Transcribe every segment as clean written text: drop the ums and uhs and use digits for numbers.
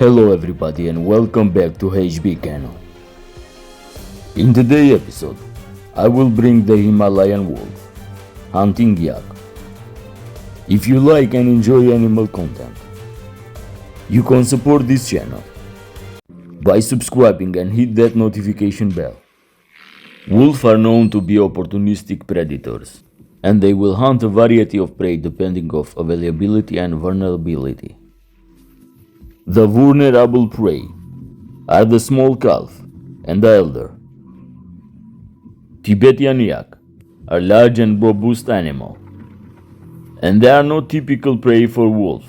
Hello everybody and welcome back to HB Channel. In today's episode, I will bring the Himalayan wolf, hunting yak. If you like and enjoy animal content, you can support this channel by subscribing and hit that notification bell. Wolves are known to be opportunistic predators, and they will hunt a variety of prey depending on availability and vulnerability. The vulnerable prey are the small calf and the elder. Tibetan yak are large and robust animals, and they are not typical prey for wolves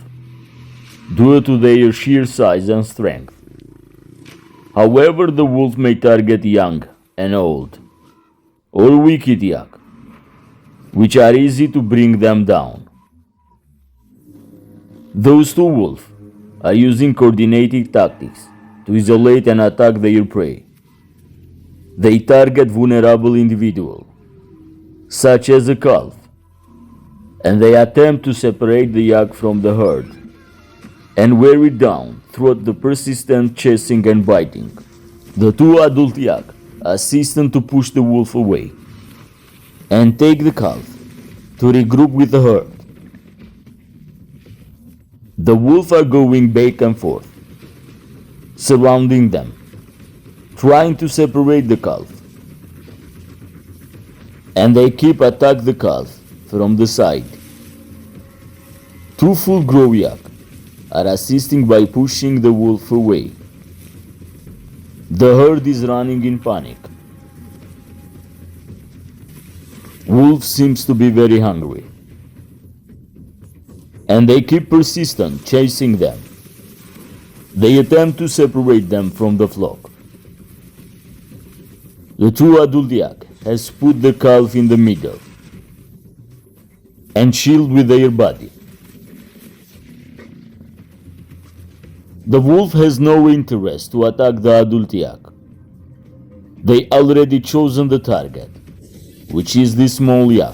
due to their sheer size and strength. However, the wolf may target young and old, or wicked yak, which are easy to bring them down. Those two wolves are using coordinated tactics to isolate and attack their prey. They target vulnerable individuals, such as a calf, and they attempt to separate the yak from the herd and wear it down through the persistent chasing and biting. The two adult yak assist them to push the wolf away and take the calf to regroup with the herd. The wolves are going back and forth, surrounding them, trying to separate the calf, and they keep attack the calf from the side. Two full-grown yak are assisting by pushing the wolf away. The herd is running in panic. Wolf seems to be very hungry, and they keep persistent chasing them. They attempt to separate them from the flock. The two adult yak has put the calf in the middle and shield with their body. The wolf has no interest to attack the adult yak. They already chosen the target, which is the small yak.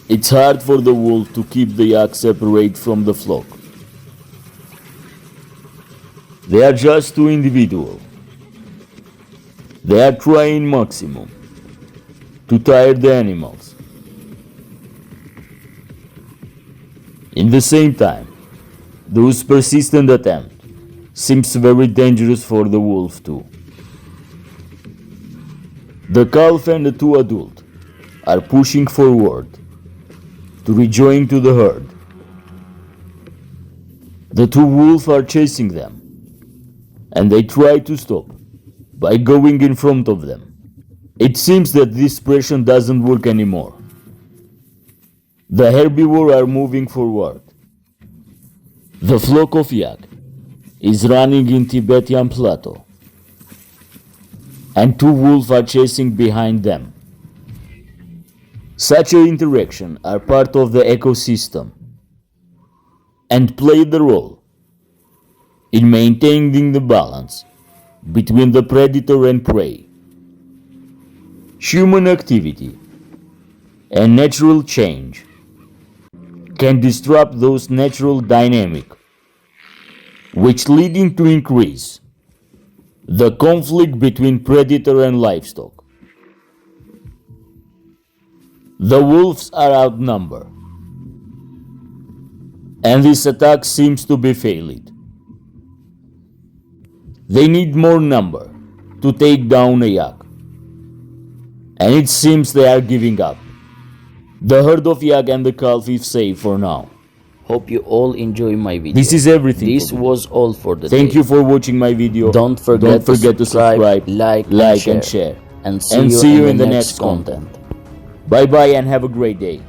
It's hard for the wolf to keep the yak separate from the flock. They are just two individuals. They are trying maximum to tire the animals. In the same time, those persistent attempt seems very dangerous for the wolf too. The calf and the two adults are pushing forward to rejoin to the herd. The two wolves are chasing them, and they try to stop by going in front of them. It seems that this pressure doesn't work anymore. The herbivores are moving forward. The flock of yak is running in Tibetan plateau, and two wolves are chasing behind them. Such an interaction are part of the ecosystem and play the role in maintaining the balance between the predator and prey. Human activity and natural change can disrupt those natural dynamics, which leading to increase the conflict between predator and livestock. The wolves are outnumbered, and this attack seems to be failed. They need more number to take down a yak, and it seems they are giving up. The herd of yak and the calf is safe for now. Hope you all enjoy my video. This is everything. This was all for the Thank day. you for watching my video. Don't forget to subscribe, like and share. and see you in the next content. Bye bye and have a great day.